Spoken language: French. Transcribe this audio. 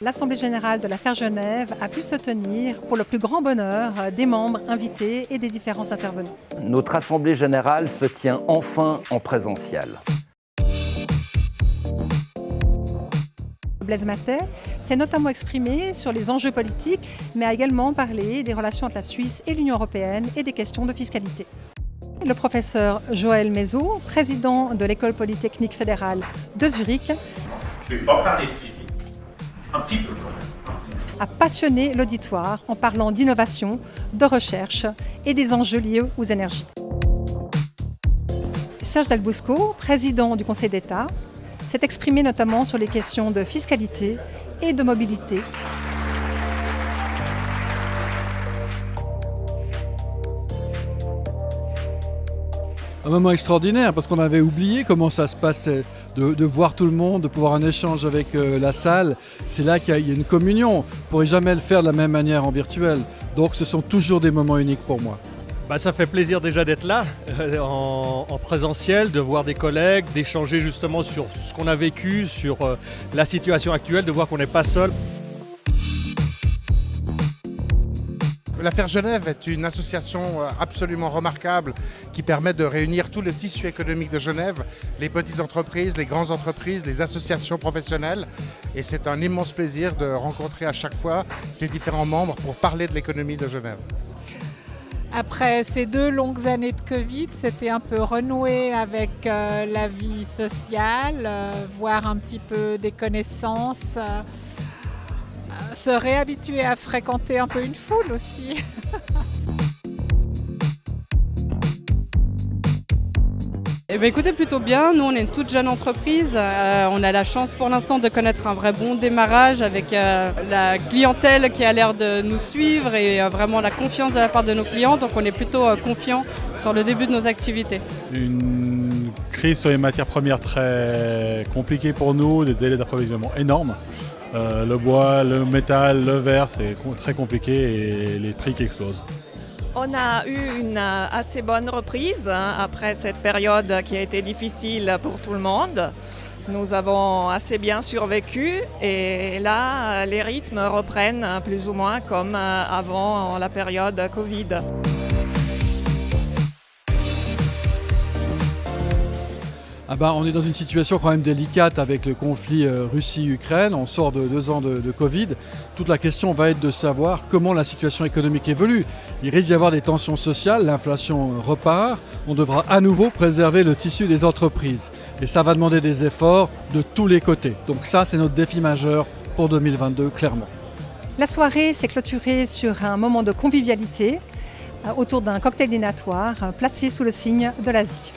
l'Assemblée générale de l'Affaire Genève a pu se tenir pour le plus grand bonheur des membres invités et des différents intervenants. Notre Assemblée générale se tient enfin en présentiel. Blaise Mathey s'est notamment exprimé sur les enjeux politiques, mais a également parlé des relations entre la Suisse et l'Union européenne et des questions de fiscalité. Le professeur Joël Mézot, président de l'École polytechnique fédérale de Zurich, je ne vais pas parler de physique, un petit peu quand même. A passionné l'auditoire en parlant d'innovation, de recherche et des enjeux liés aux énergies. Serge Dalbusco, président du Conseil d'État, s'est exprimé notamment sur les questions de fiscalité et de mobilité. Un moment extraordinaire parce qu'on avait oublié comment ça se passait, de voir tout le monde, de pouvoir un échange avec la salle. C'est là qu'il y a une communion. On ne pourrait jamais le faire de la même manière en virtuel. Donc ce sont toujours des moments uniques pour moi. Ça fait plaisir déjà d'être là, en présentiel, de voir des collègues, d'échanger justement sur ce qu'on a vécu, sur la situation actuelle, de voir qu'on n'est pas seul. L'Affaire Genève est une association absolument remarquable qui permet de réunir tout le tissu économique de Genève, les petites entreprises, les grandes entreprises, les associations professionnelles. Et c'est un immense plaisir de rencontrer à chaque fois ces différents membres pour parler de l'économie de Genève. Après ces 2 longues années de Covid, c'était un peu renouer avec la vie sociale, voir un petit peu des connaissances, se réhabituer à fréquenter un peu une foule aussi. Écoutez, plutôt bien. Nous, on est une toute jeune entreprise. On a la chance pour l'instant de connaître un vrai bon démarrage avec la clientèle qui a l'air de nous suivre et vraiment la confiance de la part de nos clients. Donc on est plutôt confiants sur le début de nos activités. Une crise sur les matières premières très compliquée pour nous, des délais d'approvisionnement énormes. Le bois, le métal, le verre, c'est très compliqué et les prix qui explosent. On a eu une assez bonne reprise après cette période qui a été difficile pour tout le monde. Nous avons assez bien survécu et là, les rythmes reprennent plus ou moins comme avant la période Covid. On est dans une situation quand même délicate avec le conflit Russie-Ukraine. On sort de 2 ans de Covid. Toute la question va être de savoir comment la situation économique évolue. Il risque d'y avoir des tensions sociales, l'inflation repart. On devra à nouveau préserver le tissu des entreprises. Et ça va demander des efforts de tous les côtés. Donc ça, c'est notre défi majeur pour 2022, clairement. La soirée s'est clôturée sur un moment de convivialité autour d'un cocktail dînatoire placé sous le signe de l'Asie.